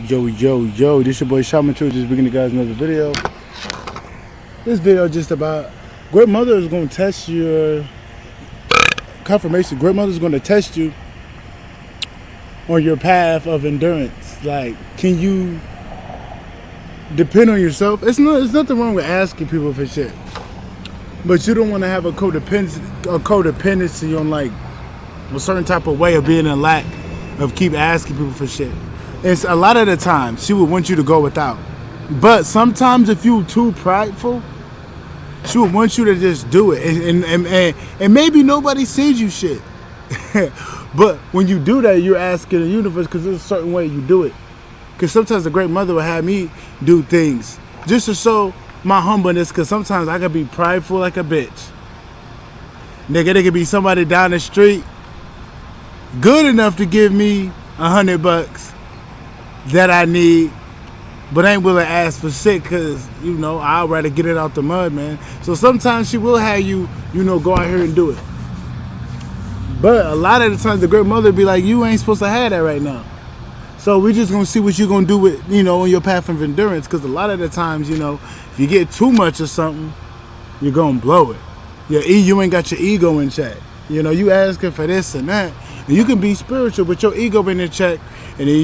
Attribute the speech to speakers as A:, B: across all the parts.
A: Yo, this your boy Shaman True, just bringing you guys another video. This video just about great mother is going to test your confirmation. Great mother is going to test you on your path of endurance. Like, can you depend on yourself? It's nothing wrong with asking people for shit, but you don't want to have a codependency on like a certain type of way of being in lack of keep asking people for shit. It's a lot of the time she would want you to go without, but sometimes if you too prideful, she would want you to just do it, and maybe nobody sends you shit. But when you do that, you're asking the universe, because there's a certain way you do it. Because sometimes the great mother will have me do things just to show my humbleness, because sometimes I could be prideful like a bitch. Nigga, there could be somebody down the street good enough to give me $100 that I need, but ain't willing to ask for shit, because, I'd rather get it out the mud, man. So sometimes she will have you, go out here and do it. But a lot of the times the great mother be like, you ain't supposed to have that right now. So we just gonna see what you gonna do with, on your path of endurance, because a lot of the times, if you get too much of something, you're gonna blow it. You ain't got your ego in check. You asking for this and that. And you can be spiritual, but your ego in check, and then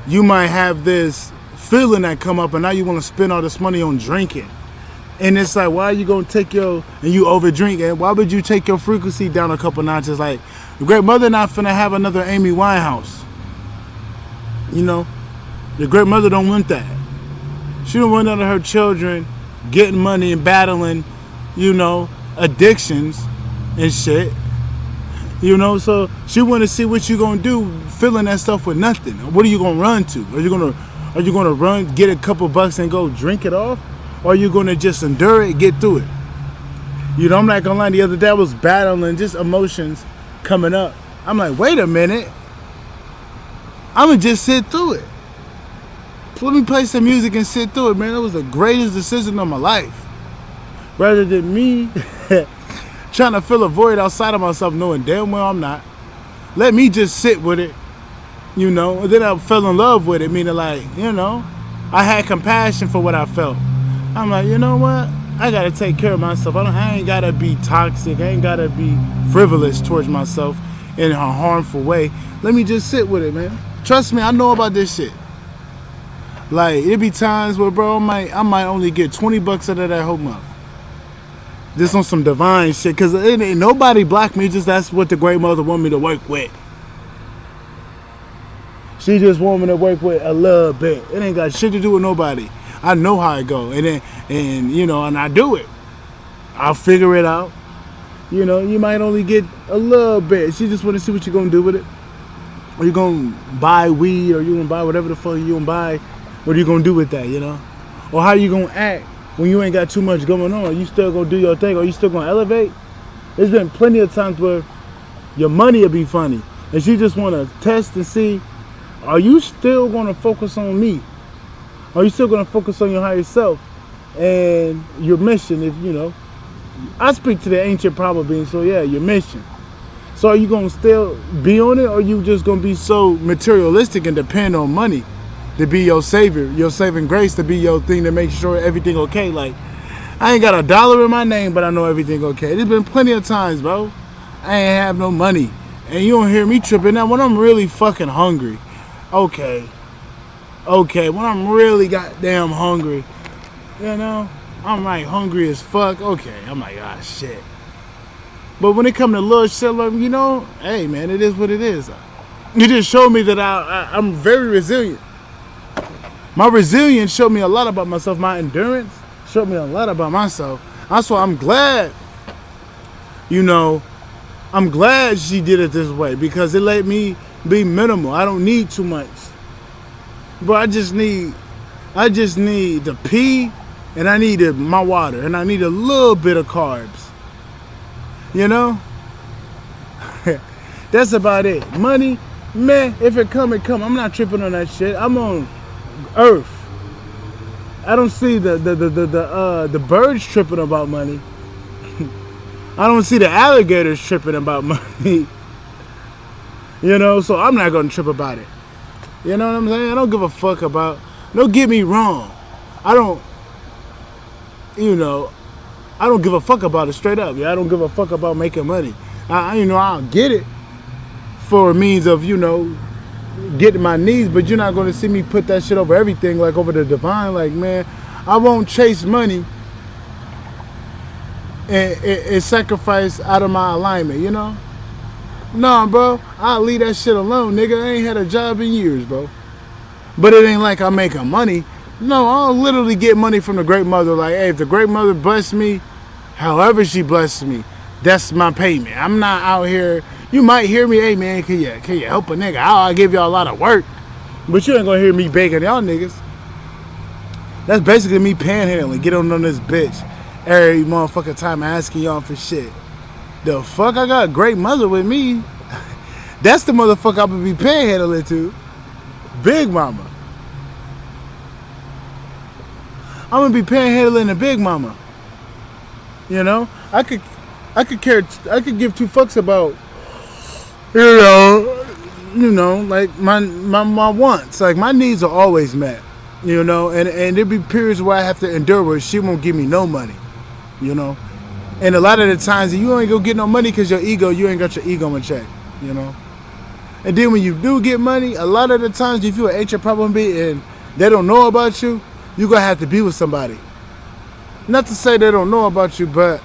A: you might have this feeling that come up, and now you want to spend all this money on drinking. And it's like, why are you going to take and you over drink, and why would you take your frequency down a couple notches? Like, the great mother not finna have another Amy Winehouse. The great mother don't want that. She don't want none of her children getting money and battling, addictions and shit. So she want to see what you gonna do, filling that stuff with nothing. What are you gonna run to? Are you gonna run, get a couple bucks and go drink it off, or are you gonna just endure it, get through it? I'm not gonna lie. The other day I was battling just emotions coming up. I'm like, wait a minute, I'm gonna just sit through it. Let me play some music and sit through it, man. That was the greatest decision of my life, rather than me trying to fill a void outside of myself, knowing damn well I'm not. Let me just sit with it, and then I fell in love with it, meaning like, I had compassion for what I felt. I'm like, you know what? I gotta take care of myself. I ain't gotta be toxic. I ain't gotta be frivolous towards myself in a harmful way. Let me just sit with it, man. Trust me, I know about this shit. Like, it be times where, bro, I might only get $20 out of that whole month. Just on some divine shit, because ain't nobody blocked me, just that's what the great mother want me to work with. She just want me to work with a little bit. It ain't got shit to do with nobody. I know how it go, and I do it. I'll figure it out. You might only get a little bit. She just want to see what you're gonna do with it. Are you gonna buy weed, or you gonna buy whatever the fuck you gonna buy? What are you gonna do with that, Or how you gonna act when you ain't got too much going on? You still gonna do your thing, or you still gonna elevate? There's been plenty of times where your money will be funny, and she just wanna test and see, are you still gonna focus on me? Are you still gonna focus on your higher self and your mission? If I speak to the ancient power being, so yeah, your mission. So are you gonna still be on it, or are you just gonna be so materialistic and depend on money to be your savior, your saving grace, to be your thing to make sure everything okay? Like, I ain't got $1 in my name, but I know everything okay. There's been plenty of times, bro, I ain't have no money, and you don't hear me tripping out when I'm really fucking hungry. Okay, when I'm really goddamn hungry, I'm like hungry as fuck. Okay, I'm like, shit. But when it comes to little shit, like, hey man, it is what it is. You just showed me that I'm very resilient. My resilience showed me a lot about myself. My endurance showed me a lot about myself. That's why I'm glad, I'm glad she did it this way, because it let me be minimal. I don't need too much. But I just need the pee, and I need my water, and I need a little bit of carbs. That's about it. Money, man, if it come, it come. I'm not tripping on that shit. I'm on Earth. I don't see the birds tripping about money. I don't see the alligators tripping about money. So I'm not gonna trip about it. You know what I'm saying? I don't give a fuck about. Don't get me wrong. I don't. You know, I don't give a fuck about it straight up. Yeah, I don't give a fuck about making money. I'll get it for a means of, getting my needs, but you're not going to see me put that shit over everything, like over the divine. Like, man, I won't chase money and sacrifice out of my alignment, Nah, bro, I'll leave that shit alone, nigga. I ain't had a job in years, bro. But it ain't like I'm making money. No, I'll literally get money from the great mother. Like, hey, if the great mother blessed me, however she blessed me, that's my payment. I'm not out here. You might hear me, hey, man, can you help a nigga? I'll give y'all a lot of work. But you ain't gonna hear me begging y'all niggas. That's basically me panhandling. Get on this bitch every motherfucking time asking y'all for shit. The fuck? I got a great mother with me. That's the motherfucker I'm gonna be panhandling to. Big mama. I'm gonna be panhandling to Big mama. I could give two fucks about, like my wants. Like, my needs are always met, and there'd be periods where I have to endure where she won't give me no money, And a lot of the times you ain't gonna get no money because you ain't got your ego in check, And then when you do get money, a lot of the times if you an HR problem and they don't know about you, you're gonna have to be with somebody. Not to say they don't know about you, but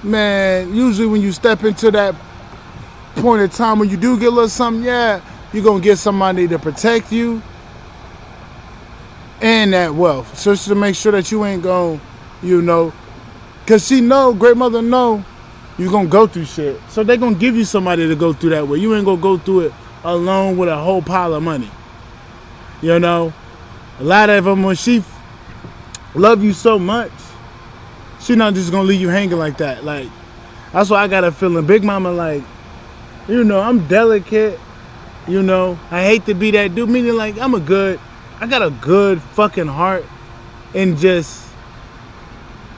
A: man, usually when you step into that point in time when you do get a little something, yeah, you're gonna get somebody to protect you and that wealth. So to make sure that you ain't gonna, cause she know, great mother know, you're gonna go through shit. So they gonna give you somebody to go through that way. You ain't gonna go through it alone with a whole pile of money. A lot of them, when she love you so much, she not just gonna leave you hanging like that. Like, that's why I got a feeling. Big mama, like, I'm delicate. I hate to be that dude. Meaning, like, I got a good fucking heart. And just,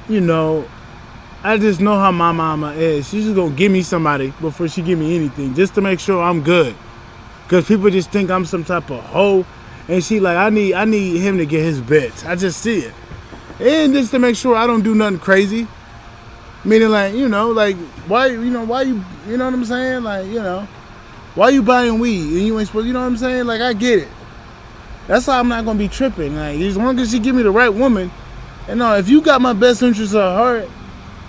A: I just know how my mama is. She's just gonna give me somebody before she give me anything. Just to make sure I'm good. Because people just think I'm some type of hoe. And she like, I need him to get his bitch. I just see it. And just to make sure I don't do nothing crazy. Meaning, like, like, why you, what I'm saying? Like, why you buying weed and you ain't supposed, you know what I'm saying? Like, I get it. That's why I'm not going to be tripping. Like, as long as she give me the right woman, and if you got my best interest at heart,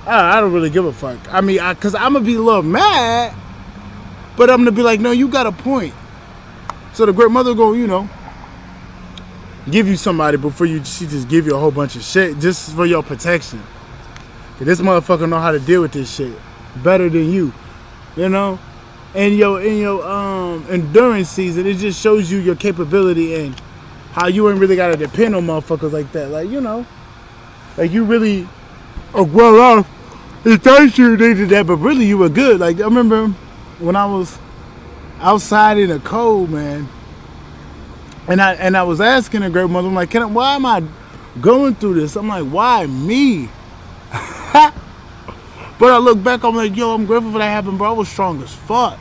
A: I don't really give a fuck. I mean, because I'm going to be a little mad, but I'm going to be like, no, you got a point. So the great mother go, give you somebody before she just give you a whole bunch of shit just for your protection. Cause this motherfucker know how to deal with this shit better than you, In your endurance season, it just shows you your capability and how you ain't really gotta depend on motherfuckers like that. Like, like you really are well off. It thought you needed that, but really you were good. Like, I remember when I was outside in the cold, man. And I was asking the great mother, I'm like, why am I going through this? I'm like, why me? But I look back, I'm like, yo, I'm grateful for that happened, bro. I was strong as fuck.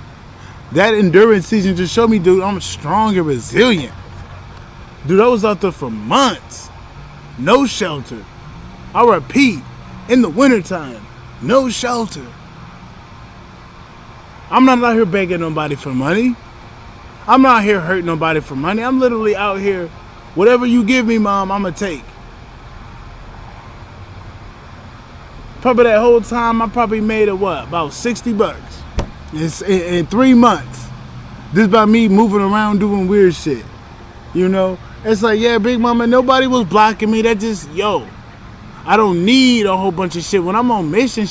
A: That endurance season just showed me, dude, I'm strong and resilient. Dude, I was out there for months. No shelter. I repeat, in the wintertime, no shelter. I'm not out here begging nobody for money. I'm not here hurting nobody for money. I'm literally out here, whatever you give me, Mom, I'm going to take. Probably that whole time, I probably made about $60 in 3 months. This by me moving around doing weird shit. It's like, yeah, Big Mama, nobody was blocking me. That just, I don't need a whole bunch of shit. When I'm on mission,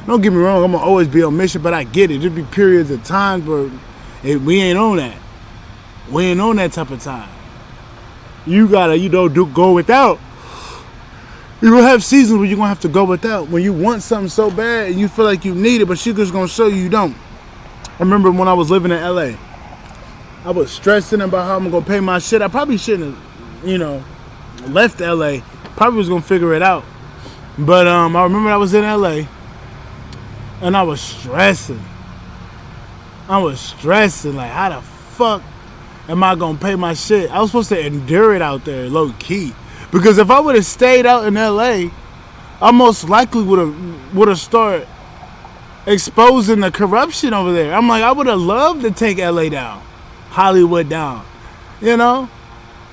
A: don't get me wrong, I'm going to always be on mission, but I get it. There'll be periods of times where we ain't on that. We ain't on that type of time. You gotta, go without. You're gonna have seasons where you're gonna have to go without. When you want something so bad and you feel like you need it, but sugar's gonna show you don't. I remember when I was living in LA, I was stressing about how I'm gonna pay my shit. I probably shouldn't have, left LA. Probably was gonna figure it out. But I remember I was in LA and I was stressing. Like, how the fuck am I gonna pay my shit? I was supposed to endure it out there, low key. Because if I would have stayed out in LA, I most likely would have started exposing the corruption over there. I'm like, I would have loved to take LA down, Hollywood down. You know?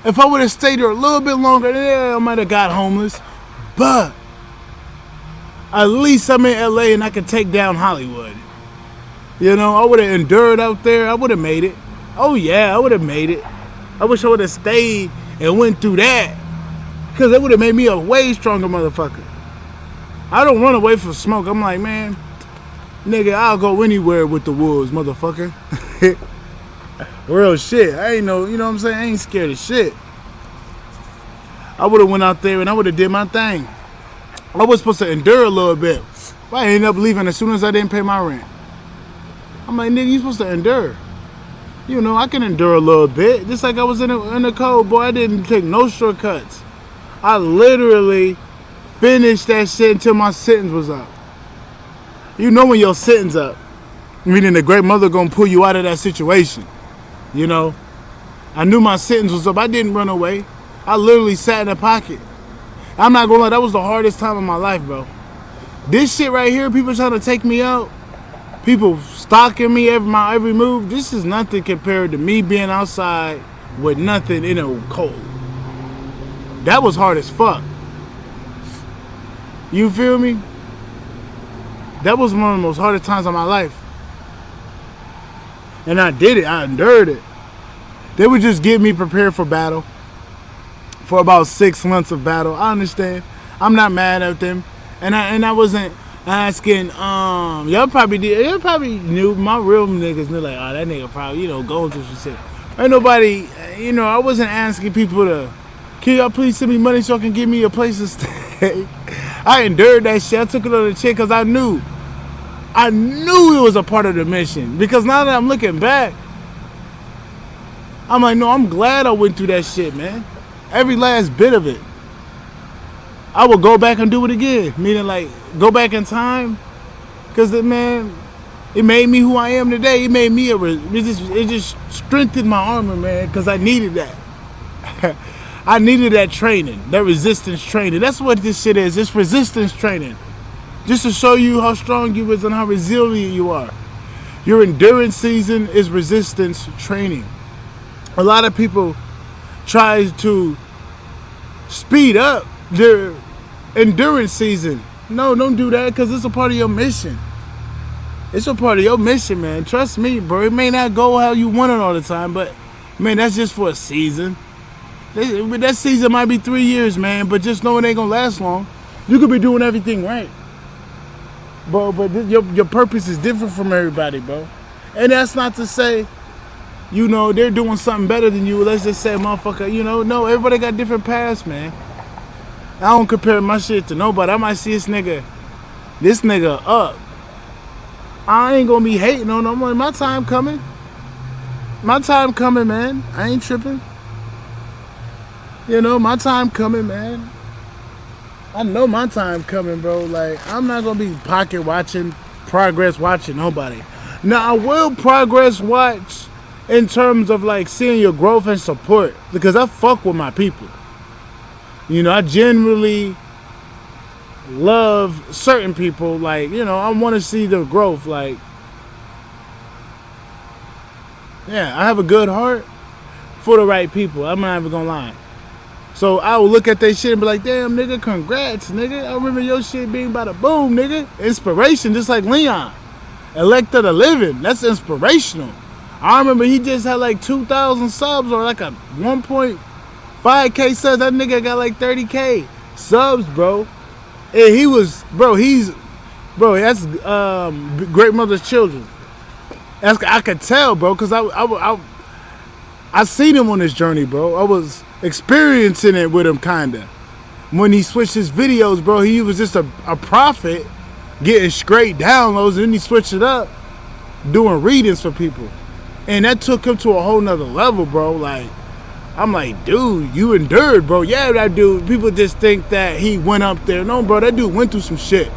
A: If I would have stayed there a little bit longer, yeah, I might have got homeless. But at least I'm in LA and I can take down Hollywood. You know, I would have endured out there. I would have made it. Oh yeah, I would have made it. I wish I would have stayed and went through that. Because it would have made me a way stronger motherfucker. I don't run away from smoke. I'm like, man, nigga, I'll go anywhere with the wolves, motherfucker. Real shit. I ain't no, you know what I'm saying? I ain't scared of shit. I would have went out there and I would have did my thing. I was supposed to endure a little bit. I ended up leaving as soon as I didn't pay my rent. I'm like, nigga, you supposed to endure. You know, I can endure a little bit. Just like I was in the code, boy. I didn't take no shortcuts. I literally finished that shit until my sentence was up. You know when your sentence up, meaning the great mother gonna pull you out of that situation. You know, I knew my sentence was up. I didn't run away. I literally sat in a pocket. I'm not gonna lie, that was the hardest time of my life, bro. This shit right here, people trying to take me out, people stalking me every move. This is nothing compared to me being outside with nothing in a cold. That was hard as fuck. You feel me? That was one of the most hardest times of my life. And I did it. I endured it. They would just get me prepared for battle. For about 6 months of battle. I understand. I'm not mad at them. And I wasn't asking, y'all probably knew, my real niggas knew like, oh, that nigga probably, going through some shit. Ain't nobody, I wasn't asking people to, can y'all please send me money so I can give me a place to stay? I endured that shit. I took it on the chin because I knew it was a part of the mission. Because now that I'm looking back, I'm like, no, I'm glad I went through that shit, man. Every last bit of it. I would go back and do it again. Meaning, like, go back in time. Because, man, it made me who I am today. It made me it just strengthened my armor, man. Because I needed that. I needed that training. That resistance training. That's what this shit is. It's resistance training. Just to show you how strong you is and how resilient you are. Your endurance season is resistance training. A lot of people try to speed up their endurance season. No, don't do that because it's a part of your mission. It's a part of your mission, man. Trust me, bro. It may not go how you want it all the time, but, man, that's just for a season. That season might be 3 years, man, but just know it ain't going to last long. You could be doing everything right. Bro, but your purpose is different from everybody, bro. And that's not to say, they're doing something better than you. Let's just say, motherfucker, no, everybody got different paths, man. I don't compare my shit to nobody. I might see this nigga up. I ain't gonna be hating on him. My time coming. My time coming, man. I ain't tripping. My time coming, man. I know my time coming, bro. Like, I'm not gonna be pocket watching, progress watching nobody. Now, I will progress watch in terms of, like, seeing your growth and support. Because I fuck with my people. I generally love certain people. Like, I want to see their growth. Like, yeah, I have a good heart for the right people. I'm not even gonna lie. So I will look at that shit and be like, damn, nigga, congrats, nigga. I remember your shit being bada boom, nigga. Inspiration, just like Leon. Elect of the Living. That's inspirational. I remember he just had like 2,000 subs or like a 1.5K subs. That nigga got like 30K subs, bro. And he was, that's Great Mother's Children. I could tell, bro, because I seen him on this journey, bro. I was experiencing it with him, kinda. When he switched his videos, bro, he was just a prophet getting straight downloads, and then he switched it up, doing readings for people. And that took him to a whole nother level, bro. Like, I'm like, dude, you endured, bro. Yeah, that dude, people just think that he went up there. No, bro, that dude went through some shit.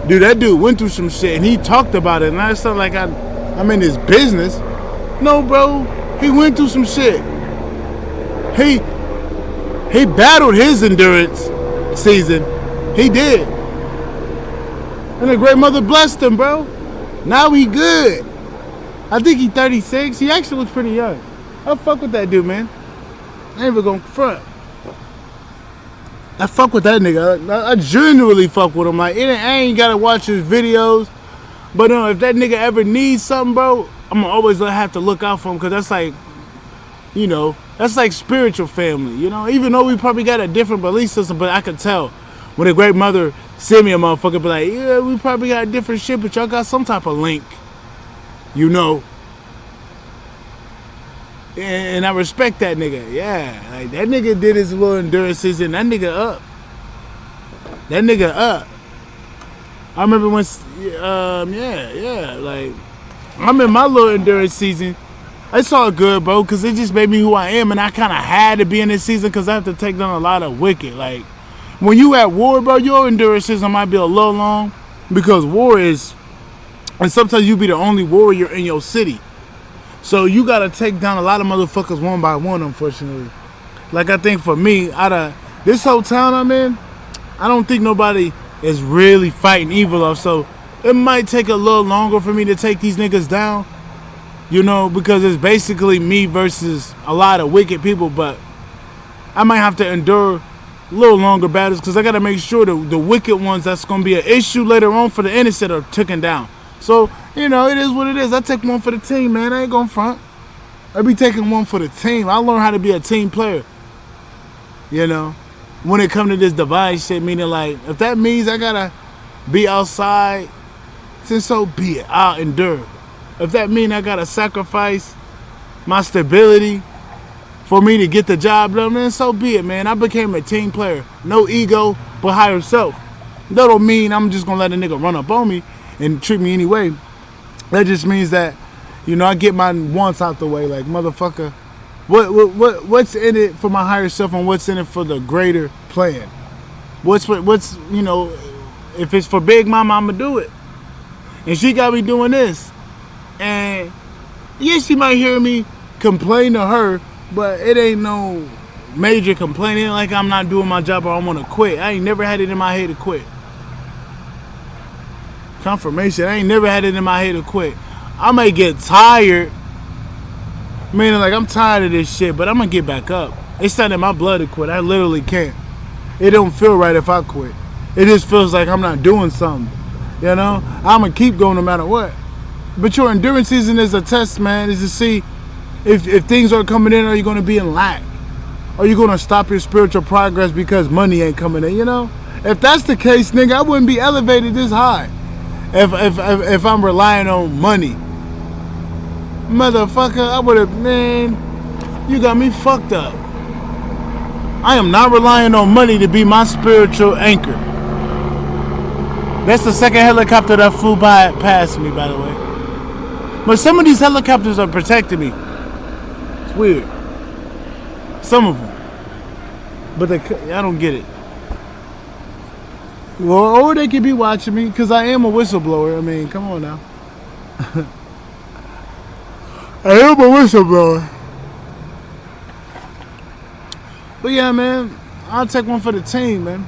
A: Dude, that dude went through some shit, and he talked about it. And it's not like I'm in his business. No, bro, He went through some shit. He battled his endurance season. He did. And the great mother blessed him, bro. Now he good. I think he 36. He actually looks pretty young. I fuck with that dude, man. I ain't even gonna front. I fuck with that nigga. I genuinely fuck with him. Like, I ain't gotta watch his videos. But if that nigga ever needs something, bro, I'm gonna always have to look out for him, because that's like, that's like spiritual family, Even though we probably got a different belief system, but I could tell when a great mother send me a motherfucker, be like, yeah, we probably got different shit, but y'all got some type of link, And I respect that nigga. Yeah, like that nigga did his little endurance season. That nigga up. I remember when, like, I'm in my little endurance season. It's all good, bro, because it just made me who I am, and I kind of had to be in this season because I have to take down a lot of wicked. Like, when you at war, bro, your endurance season might be a little long, because war is, and sometimes you be the only warrior in your city. So you got to take down a lot of motherfuckers one by one, unfortunately. Like, I think for me, out of this whole town I'm in, I don't think nobody is really fighting evil off. So it might take a little longer for me to take these niggas down, because it's basically me versus a lot of wicked people. But I might have to endure a little longer battles, because I got to make sure the wicked ones that's going to be an issue later on for the innocent are taken down. So, it is what it is. I take one for the team, man. I ain't going to front. I be taking one for the team. I learned how to be a team player. When it comes to this divine shit, meaning like, if that means I got to be outside, then so be it. I'll endure. If that means I got to sacrifice my stability for me to get the job done, man, so be it, man. I became a team player. No ego, but higher self. That don't mean I'm just going to let a nigga run up on me and treat me anyway. That just means that, I get my wants out the way. Like, motherfucker, what's in it for my higher self, and what's in it for the greater plan? What's if it's for Big Mama, I'ma do it. And she got me doing this. And yeah, she might hear me complain to her, but it ain't no major complaint. It ain't like I'm not doing my job or I want to quit. I ain't never had it in my head to quit. Confirmation, I ain't never had it in my head to quit. I may get tired, meaning like I'm tired of this shit, but I'm gonna get back up. It's not in my blood to quit. I literally can't. It don't feel right if I quit. It just feels like I'm not doing something. I'm gonna keep going no matter what. But your endurance season is a test, man. Is to see if things are coming in, are you gonna be in lack? Are you gonna stop your spiritual progress because money ain't coming in? If that's the case, nigga, I wouldn't be elevated this high. If I'm relying on money, motherfucker, I would have, man, you got me fucked up. I am not relying on money to be my spiritual anchor. That's the second helicopter that flew past me, by the way. But some of these helicopters are protecting me. It's weird. Some of them. But I don't get it. Well, or they could be watching me, because I am a whistleblower. I mean, come on now. I am a whistleblower. But yeah, man, I'll take one for the team, man.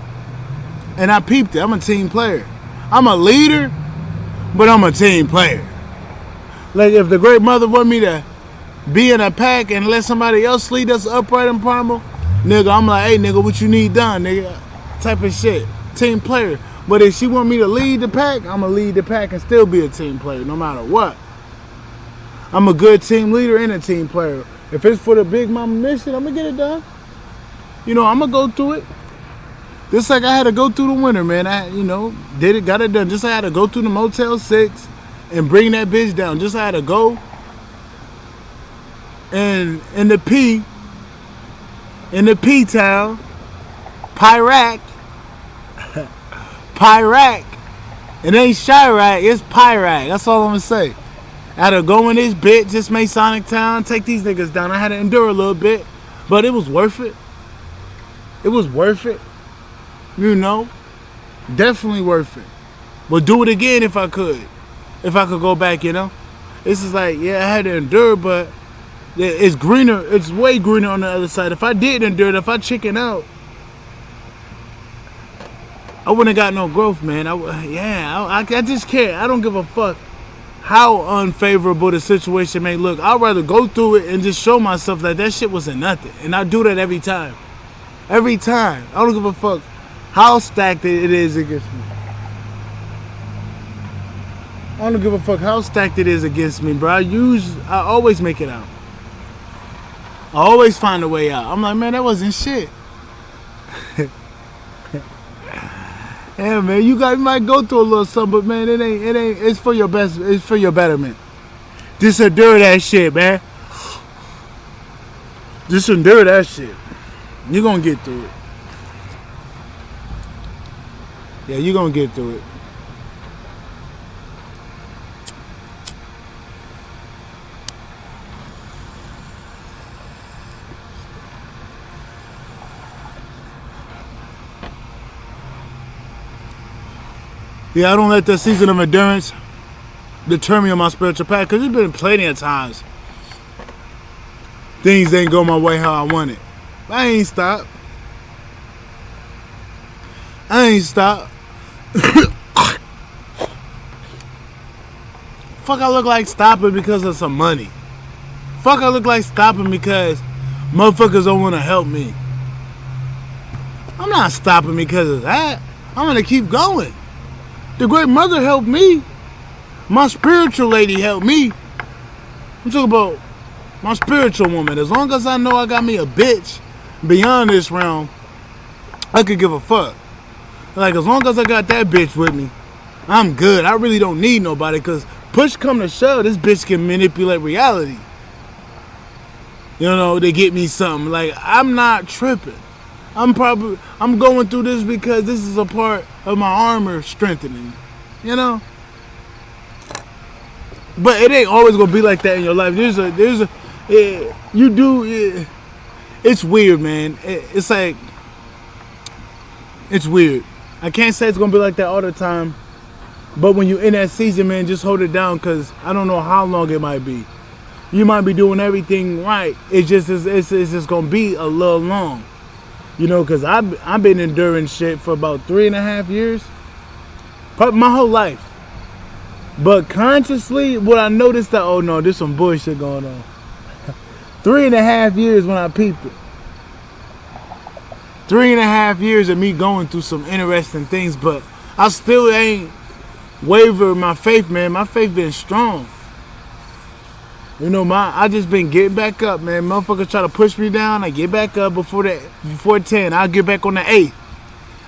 A: And I peeped it. I'm a team player. I'm a leader, but I'm a team player. Like, if the great mother want me to be in a pack and let somebody else lead us upright and primal, nigga, I'm like, hey, nigga, what you need done, nigga? Type of shit. Team player. But if she want me to lead the pack, I'm going to lead the pack and still be a team player no matter what. I'm a good team leader and a team player. If it's for the Big Mama mission, I'm going to get it done. I'm going to go through it. Just like I had to go through the winter, man. I, did it, got it done. Just like I had to go through the Motel 6 and bring that bitch down. Just like I had to go and in the P-town, Pyrac. Pyrac. It ain't Chirac, it's Pyrac. That's all I'm going to say. I had to go in this bitch, just Masonic Town, take these niggas down. I had to endure a little bit, but it was worth it. It was worth it. Definitely worth it. But do it again if I could. If I could go back, It's just like, yeah, I had to endure, but It's greener. It's way greener on the other side. If I didn't endure it, if I chicken out, I wouldn't have got no growth, man. I just can't. I don't give a fuck how unfavorable the situation may look. I'd rather go through it and just show myself that shit wasn't nothing. And I do that every time. Every time. I don't give a fuck how stacked it is against me. I don't give a fuck how stacked it is against me, bro. I always make it out. I always find a way out. I'm like, man, that wasn't shit. Yeah, man, you guys might go through a little something, but man, it ain't. It's for your best. It's for your betterment. Just endure that shit, man. Just endure that shit. You're gonna get through it. Yeah, you're gonna get through it. Yeah, I don't let that season of endurance deter me on my spiritual path, because there's been plenty of times things didn't go my way how I wanted. I ain't stopped. Fuck, I look like stopping because of some money. Fuck, I look like stopping because motherfuckers don't want to help me. I'm not stopping because of that. I'm going to keep going. The great mother helped me. My spiritual lady helped me. I'm talking about my spiritual woman. As long as I know I got me a bitch beyond this realm, I could give a fuck. Like, as long as I got that bitch with me, I'm good. I really don't need nobody, because push come to shove, this bitch can manipulate reality. You know, to get me something. Like, I'm not tripping. I'm going through this because this is a part of my armor strengthening. You know? But it ain't always gonna be like that in your life. It's weird, man. It's like, it's weird. I can't say it's gonna be like that all the time. But when you're in that season, man, just hold it down, because I don't know how long it might be. You might be doing everything right. It's just gonna be a little long. You know, because I've been enduring shit for about 3.5 years. Probably my whole life. But consciously, what I noticed that, oh no, there's some bullshit going on. 3.5 years when I peeped it. 3.5 years of me going through some interesting things, but I still ain't wavered my faith, man. My faith been strong. You know, I just been getting back up, man. Motherfuckers try to push me down, I get back up before 10. I'll get back on the 8th.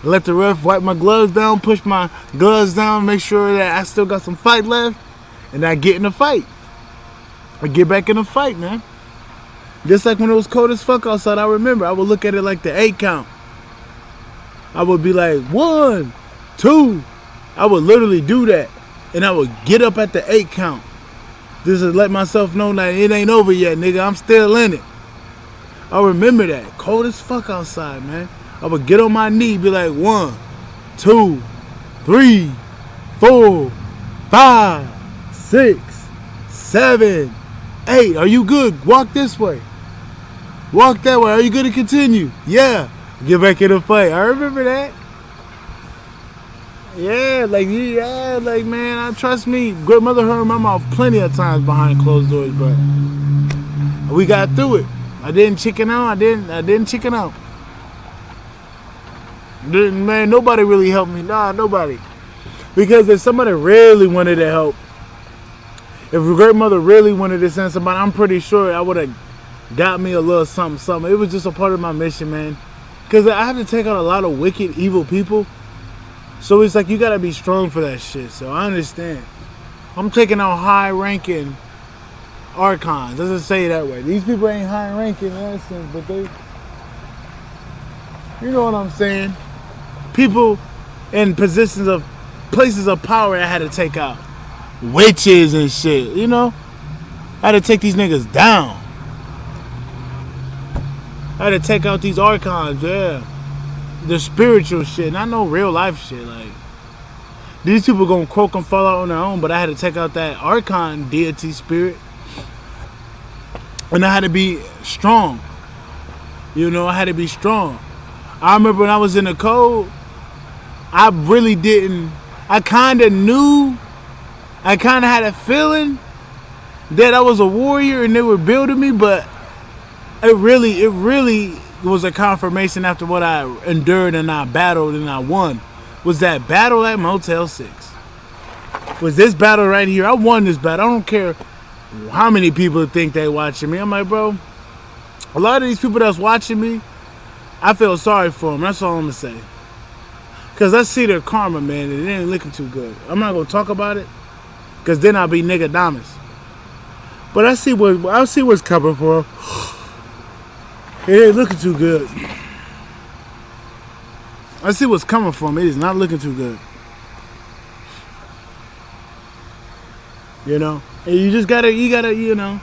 A: Let the ref wipe my gloves down, push my gloves down, make sure that I still got some fight left, and I get in the fight. I get back in the fight, man. Just like when it was cold as fuck outside, I remember I would look at it like the 8 count. I would be like, 1, 2. I would literally do that, and I would get up at the 8 count. Just to let myself know that it ain't over yet, nigga. I'm still in it. I remember that. Cold as fuck outside, man. I would get on my knee, be like, 1, 2, 3, 4, 5, 6, 7, 8. Are you good? Walk this way. Walk that way. Are you good to continue? Yeah. Get back in the fight. I remember that. Yeah, like man, trust me, good mother heard my mouth plenty of times behind closed doors, but we got through it. I didn't chicken out. I didn't chicken out. Man, nobody really helped me. Nah, nobody. Because if somebody really wanted to help, if a great mother really wanted to send somebody, I'm pretty sure I would have got me a little something. It was just a part of my mission, man. Because I have to take out a lot of wicked, evil people. So it's like you gotta be strong for that shit. So I understand. I'm taking out high-ranking archons. Doesn't say it that way. These people ain't high-ranking in that sense, but they, you know what I'm saying? People in places of power I had to take out. Witches and shit, you know? I had to take these niggas down. I had to take out these archons, yeah. The spiritual shit, not no real life shit. Like, these people gonna croak and fall out on their own, but I had to take out that archon deity spirit. And I had to be strong. You know, I had to be strong. I remember when I was in the cold, I really didn't. I kind of knew. I kind of had a feeling that I was a warrior and they were building me, but it really was a confirmation after what I endured and I battled and I won. Was that battle at Motel 6. Was this battle right here. I won this battle. I don't care how many people think they watching me. I'm like, bro, a lot of these people that's watching me, I feel sorry for them. That's all I'm going to say. Because I see their karma, man, and it ain't looking too good. I'm not going to talk about it, because then I'll be nigga-damas. But I see what's coming for them. It ain't looking too good. I see what's coming for them. It is not looking too good. You know? And you just gotta, you know,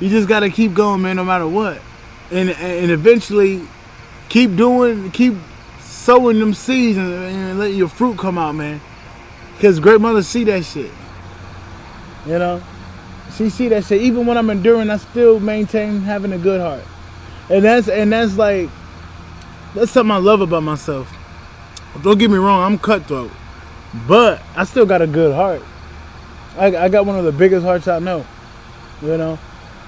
A: you just gotta keep going, man, no matter what. And eventually keep sowing them seeds and let your fruit come out, man. Because great mothers see that shit. You know? She see that shit. Even when I'm enduring, I still maintain having a good heart. And that's something I love about myself. Don't get me wrong, I'm cutthroat. But I still got a good heart. I got one of the biggest hearts I know. You know?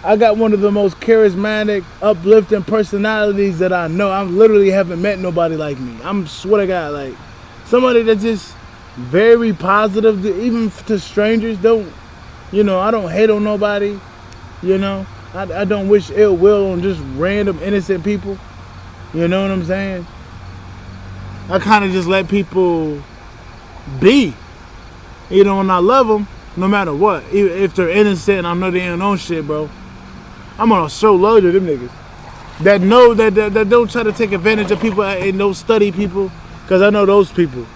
A: I got one of the most charismatic, uplifting personalities that I know. I literally haven't met nobody like me. I'm swear to God, like somebody that's just very positive, even to strangers. I don't hate on nobody. You know, I don't wish ill will on just random innocent people. You know what I'm saying? I kind of just let people be. You know, and I love them no matter what. If they're innocent and I know they ain't on shit, bro. I'm on a show load of them niggas that know that don't try to take advantage of people and don't study people, because I know those people.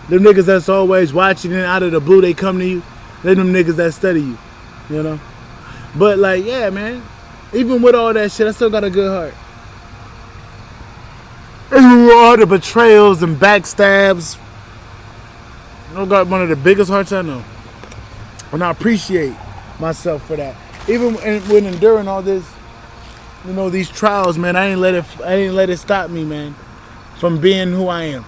A: Them niggas that's always watching and out of the blue they come to you. They're them niggas that study you, you know. But like, yeah, man. Even with all that shit, I still got a good heart. Even with all the betrayals and backstabs, I got one of the biggest hearts I know, and I appreciate myself for that. Even when enduring all this, you know, these trials, man, I ain't let it stop me, man, from being who I am.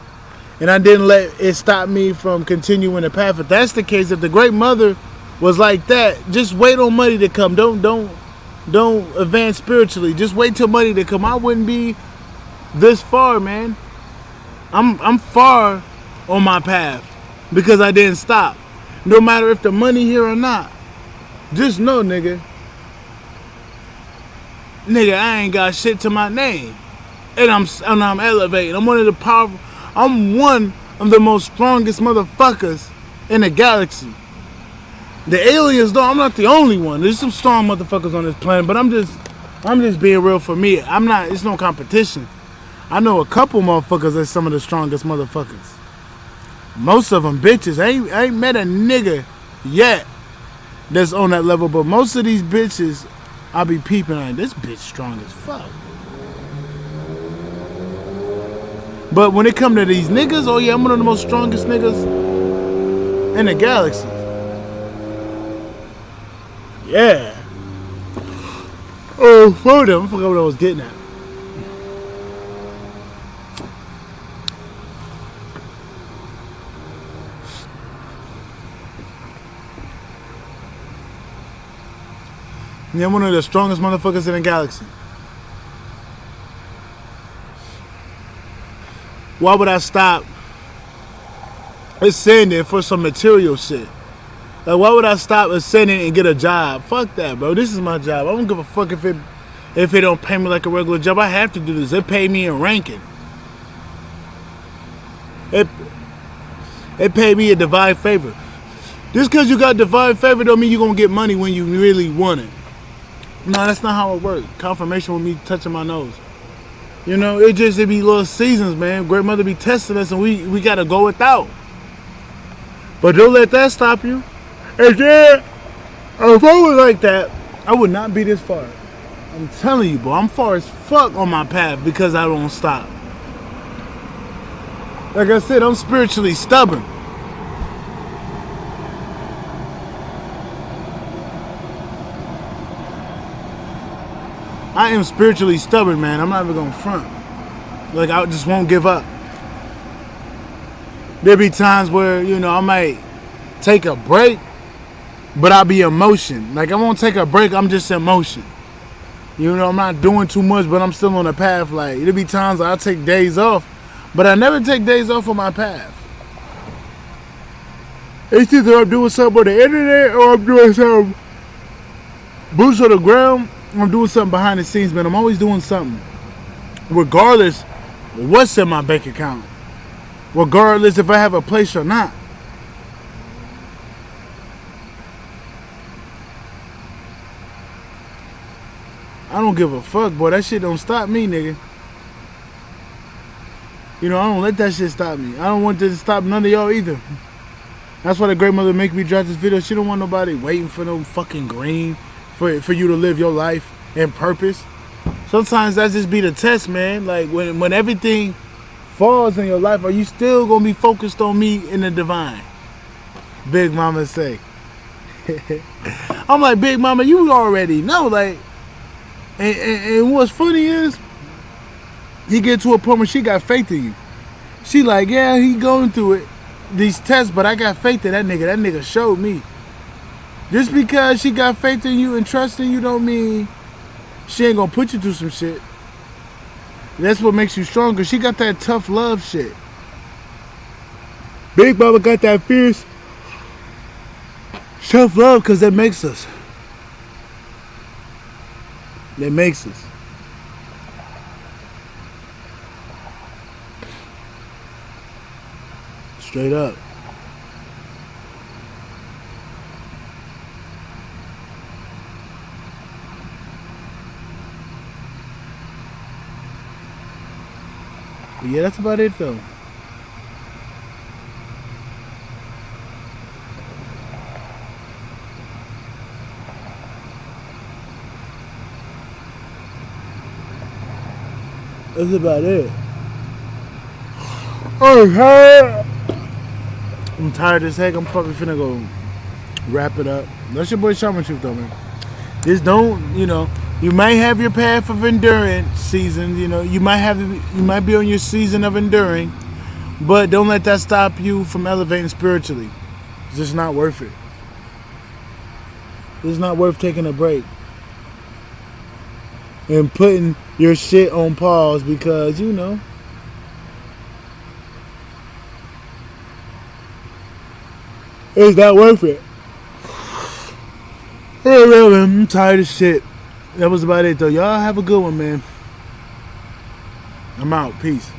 A: And I didn't let it stop me from continuing the path. If that's the case, if the great mother was like that, just wait on money to come. Don't advance spiritually. Just wait till money to come. I wouldn't be this far, man. I'm far on my path because I didn't stop. No matter if the money here or not. Just know, nigga, I ain't got shit to my name, and I'm elevated. I'm one of the most strongest motherfuckers in the galaxy. The aliens, though, I'm not the only one. There's some strong motherfuckers on this planet, but I'm just being real for me. It's no competition. I know a couple motherfuckers that's some of the strongest motherfuckers. Most of them bitches. I ain't met a nigga yet that's on that level, but most of these bitches, I be peeping like, this bitch strong as fuck. But when it come to these niggas, oh yeah, I'm one of the most strongest niggas in the galaxy. Yeah. Oh, for them, I forgot what I was getting at. Yeah, I'm one of the strongest motherfuckers in the galaxy. Why would I stop ascending for some material shit? Like, why would I stop ascending and get a job? Fuck that, bro. This is my job. I don't give a fuck if it don't pay me like a regular job. I have to do this. It pay me in ranking. It paid me a divine favor. Just because you got divine favor don't mean you're going to get money when you really want it. No, that's not how it works. Confirmation with me touching my nose. You know, it be little seasons, man. Great mother be testing us and we got to go without. But don't let that stop you. And then, if I was like that, I would not be this far. I'm telling you, bro, I'm far as fuck on my path because I don't stop. Like I said, I'm spiritually stubborn. I am spiritually stubborn, man. I'm not even gonna front. Like, I just won't give up. There be times where, I might take a break, but I'll be in motion. Like, I won't take a break, I'm just in motion. I'm not doing too much, but I'm still on the path. Like, there'll be times I'll take days off, but I never take days off on my path. It's either I'm doing something on the internet or I'm doing something boots on the ground. I'm doing something behind the scenes, man. I'm always doing something. Regardless what's in my bank account. Regardless if I have a place or not. I don't give a fuck, boy. That shit don't stop me, nigga. I don't let that shit stop me. I don't want this to stop none of y'all either. That's why the great mother make me drop this video. She don't want nobody waiting for no fucking green for you to live your life and purpose. Sometimes that just be the test, man. Like, when everything falls in your life, are you still gonna be focused on me in the divine? Big Mama say. I'm like, Big Mama, you already know. Like, and what's funny is, he get to a point where she got faith in you. She like, yeah, he going through it, these tests, but I got faith in that nigga. That nigga showed me. Just because she got faith in you and trust in you don't mean she ain't gonna put you through some shit. That's what makes you stronger. She got that tough love shit. Big Mama got that fierce self-love because that makes us. That makes us. Straight up. But yeah, that's about it though. That's about it. I'm tired as heck. I'm probably finna go wrap it up. That's your boy Shaman Truth though, man. Just don't, you might have your path of endurance season, you might be on your season of enduring, but don't let that stop you from elevating spiritually. It's just not worth it. It's not worth taking a break and putting your shit on pause because, it's not worth it. Hey, man, I'm tired of shit. That was about it, though. Y'all have a good one, man. I'm out. Peace.